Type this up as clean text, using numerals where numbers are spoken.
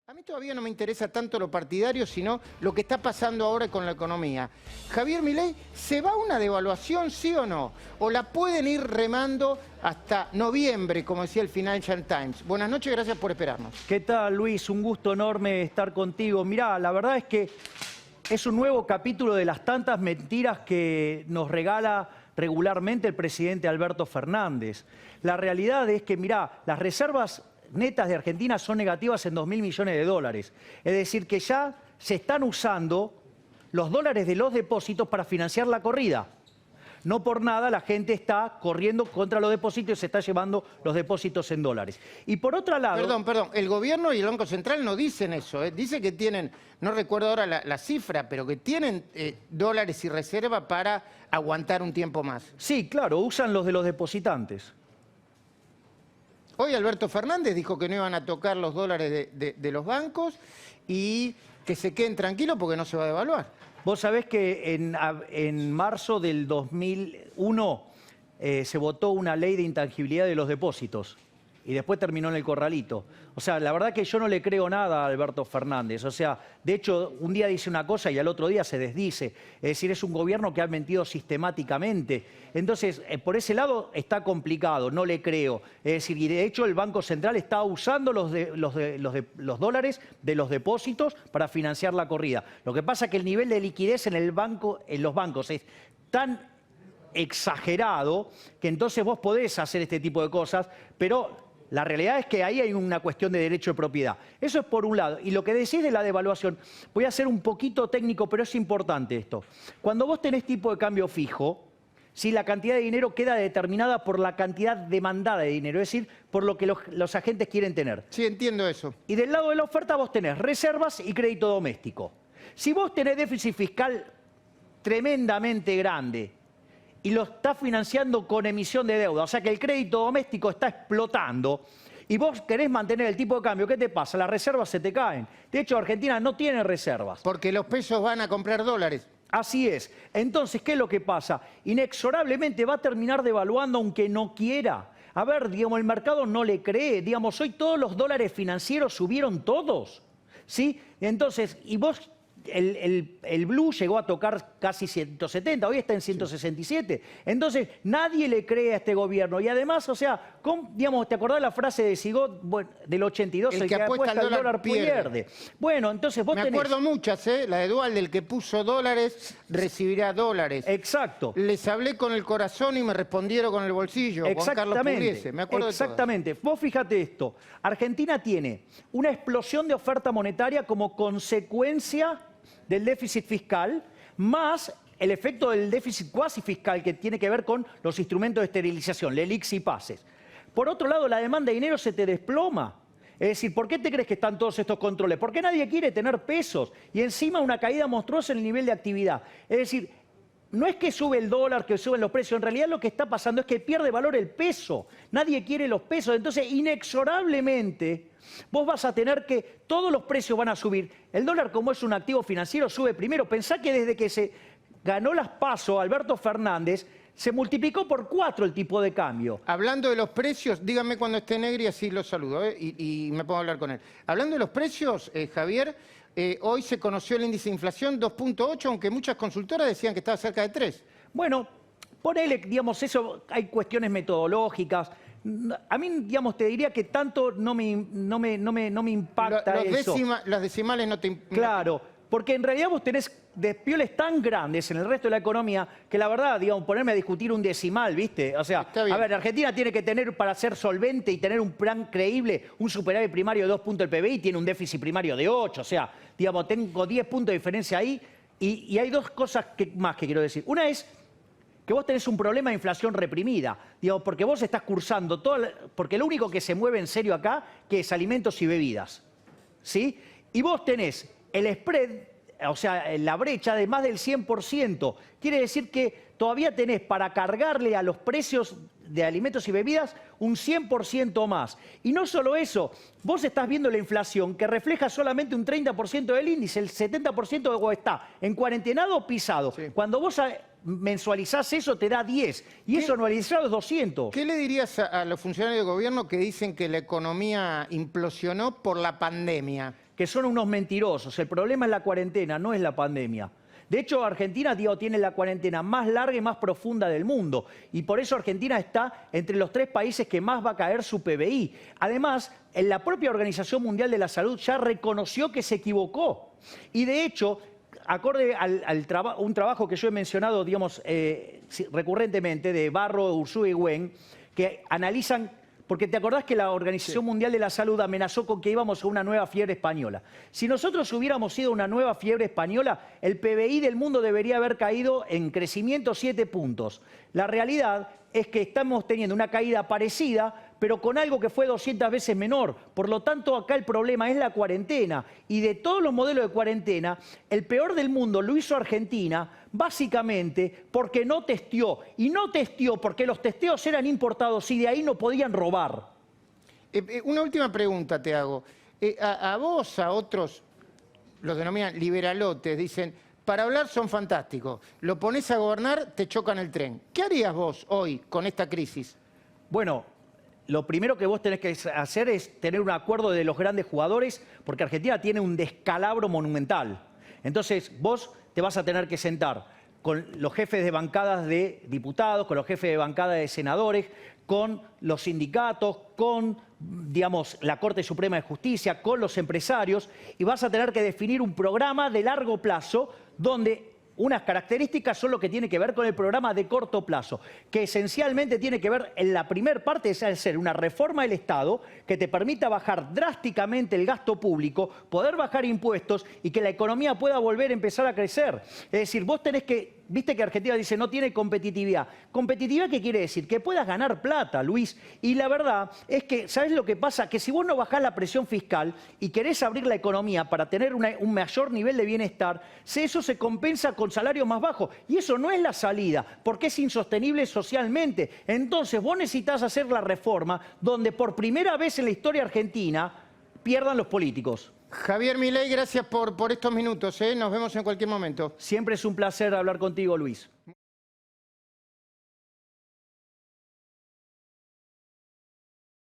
A mí todavía no me interesa tanto lo partidario, sino lo que está pasando ahora con la economía. Javier Milei, ¿se va a una devaluación, sí o no? ¿O la pueden ir remando hasta noviembre, como decía el Financial Times? Buenas noches, gracias por esperarnos. ¿Qué tal, Luis? Un gusto enorme estar contigo. Mirá, la verdad es que es un nuevo capítulo de las tantas mentiras que nos regala regularmente el presidente Alberto Fernández. La realidad es que, mirá, las reservas netas de Argentina son negativas en 2.000 millones de dólares. Es decir, que ya se están usando los dólares de los depósitos para financiar la corrida. No por nada la gente está corriendo contra los depósitos y se está llevando los depósitos en dólares. Y por otro lado... Perdón, el gobierno y el Banco Central no dicen eso, ¿eh? Dice que tienen, no recuerdo ahora la cifra, pero que tienen dólares y reserva para aguantar un tiempo más. Sí, claro, usan los de los depositantes. Hoy Alberto Fernández dijo que no iban a tocar los dólares de los bancos y que se queden tranquilos porque no se va a devaluar. Vos sabés que en marzo del 2001 se votó una ley de intangibilidad de los depósitos y después terminó en el corralito. O sea, la verdad que yo no le creo nada a Alberto Fernández. O sea, de hecho, un día dice una cosa y al otro día se desdice. Es decir, es un gobierno que ha mentido sistemáticamente. Entonces, por ese lado está complicado, no le creo. Es decir, y de hecho el Banco Central está usando los dólares de los depósitos para financiar la corrida. Lo que pasa es que el nivel de liquidez en los bancos es tan exagerado que entonces vos podés hacer este tipo de cosas, pero la realidad es que ahí hay una cuestión de derecho de propiedad. Eso es por un lado. Y lo que decís de la devaluación, voy a ser un poquito técnico, pero es importante esto. Cuando vos tenés tipo de cambio fijo, si la cantidad de dinero queda determinada por la cantidad demandada de dinero, es decir, por lo que los agentes quieren tener. Sí, entiendo eso. Y del lado de la oferta vos tenés reservas y crédito doméstico. Si vos tenés déficit fiscal tremendamente grande y lo estás financiando con emisión de deuda, o sea que el crédito doméstico está explotando y vos querés mantener el tipo de cambio, ¿qué te pasa? Las reservas se te caen. De hecho, Argentina no tiene reservas. Porque los pesos van a comprar dólares. Así es. Entonces, ¿qué es lo que pasa? Inexorablemente va a terminar devaluando aunque no quiera. A ver, digamos, el mercado no le cree. Digamos, hoy todos los dólares financieros subieron todos, ¿sí? Entonces, y vos... El blue llegó a tocar casi 170, hoy está en 167. Entonces, nadie le cree a este gobierno. Y además, o sea, digamos, ¿te acordás la frase de Sigot del 82? El que apuesta al dólar pierde. Bueno, entonces vos tenés... Me acuerdo muchas, ¿eh? La de Duhalde, el que puso dólares recibirá dólares. Exacto. Les hablé con el corazón y me respondieron con el bolsillo. Juan Carlos Pugliese. Me acuerdo exactamente. De vos fíjate esto. Argentina tiene una explosión de oferta monetaria como consecuencia del déficit fiscal, más el efecto del déficit cuasi fiscal que tiene que ver con los instrumentos de esterilización, LELIQs y PASES. Por otro lado, la demanda de dinero se te desploma. Es decir, ¿por qué te crees que están todos estos controles? Porque nadie quiere tener pesos y encima una caída monstruosa en el nivel de actividad. Es decir, no es que sube el dólar, que suben los precios, en realidad lo que está pasando es que pierde valor el peso. Nadie quiere los pesos, entonces inexorablemente vos vas a tener que todos los precios van a subir. El dólar, como es un activo financiero, sube primero. Pensá que desde que se ganó las PASO Alberto Fernández, se multiplicó por 4 el tipo de cambio. Hablando de los precios, dígame cuando esté Negri, así lo saludo, y me pongo a hablar con él. Hablando de los precios, Javier, hoy se conoció el índice de inflación 2.8, aunque muchas consultoras decían que estaba cerca de 3. Bueno, ponele, digamos, eso, hay cuestiones metodológicas. A mí, digamos, te diría que tanto no me impacta eso. Las decimales no te impactan. Claro, porque en realidad vos tenés despioles tan grandes en el resto de la economía que la verdad, digamos, ponerme a discutir un decimal, ¿viste? O sea, a ver, Argentina tiene que tener, para ser solvente y tener un plan creíble, un superávit primario de 2 puntos del PBI, tiene un déficit primario de 8. O sea, digamos, tengo 10 puntos de diferencia ahí y hay dos cosas más que quiero decir. Una es que vos tenés un problema de inflación reprimida, digamos, porque vos estás cursando porque lo único que se mueve en serio acá que es alimentos y bebidas, ¿sí? Y vos tenés el spread, o sea, la brecha de más del 100%. Quiere decir que todavía tenés para cargarle a los precios de alimentos y bebidas un 100% más. Y no solo eso, vos estás viendo la inflación que refleja solamente un 30% del índice, el 70% está en cuarentenado o pisado. Sí. Cuando vos mensualizás eso te da 10 y eso anualizado es 200. ¿Qué le dirías a los funcionarios de gobierno que dicen que la economía implosionó por la pandemia? que son unos mentirosos. El problema es la cuarentena, no es la pandemia. De hecho, Argentina, Diego, tiene la cuarentena más larga y más profunda del mundo. Y por eso Argentina está entre los 3 países que más va a caer su PBI. Además, en la propia Organización Mundial de la Salud ya reconoció que se equivocó. Y de hecho, acorde un trabajo que yo he mencionado, digamos, recurrentemente, de Barro, Ursúa y Wen, que analizan. Porque te acordás que la Organización Mundial de la Salud amenazó con que íbamos a una nueva fiebre española. Si nosotros hubiéramos ido a una nueva fiebre española, el PBI del mundo debería haber caído en crecimiento 7 puntos. La realidad es que estamos teniendo una caída parecida, pero con algo que fue 200 veces menor. Por lo tanto, acá el problema es la cuarentena. Y de todos los modelos de cuarentena, el peor del mundo lo hizo Argentina, básicamente porque no testeó. Y no testeó porque los testeos eran importados y de ahí no podían robar. Una última pregunta te hago. A vos, a otros, los denominan liberalotes, dicen, para hablar son fantásticos. Lo pones a gobernar, te chocan el tren. ¿Qué harías vos hoy con esta crisis? Bueno, lo primero que vos tenés que hacer es tener un acuerdo de los grandes jugadores, porque Argentina tiene un descalabro monumental. Entonces, vos te vas a tener que sentar con los jefes de bancadas de diputados, con los jefes de bancada de senadores, con los sindicatos, con, digamos, la Corte Suprema de Justicia, con los empresarios, y vas a tener que definir un programa de largo plazo donde unas características son lo que tiene que ver con el programa de corto plazo, que esencialmente tiene que ver en la primera parte es hacer una reforma del Estado que te permita bajar drásticamente el gasto público, poder bajar impuestos y que la economía pueda volver a empezar a crecer. Es decir, vos tenés que, viste que Argentina dice no tiene competitividad. ¿Competitividad qué quiere decir? Que puedas ganar plata, Luis. Y la verdad es que, ¿sabés lo que pasa? Que si vos no bajás la presión fiscal y querés abrir la economía para tener un mayor nivel de bienestar, eso se compensa con salarios más bajos. Y eso no es la salida, porque es insostenible socialmente. Entonces vos necesitás hacer la reforma donde por primera vez en la historia argentina pierdan los políticos. Javier Milei, gracias por estos minutos. Nos vemos en cualquier momento. Siempre es un placer hablar contigo, Luis.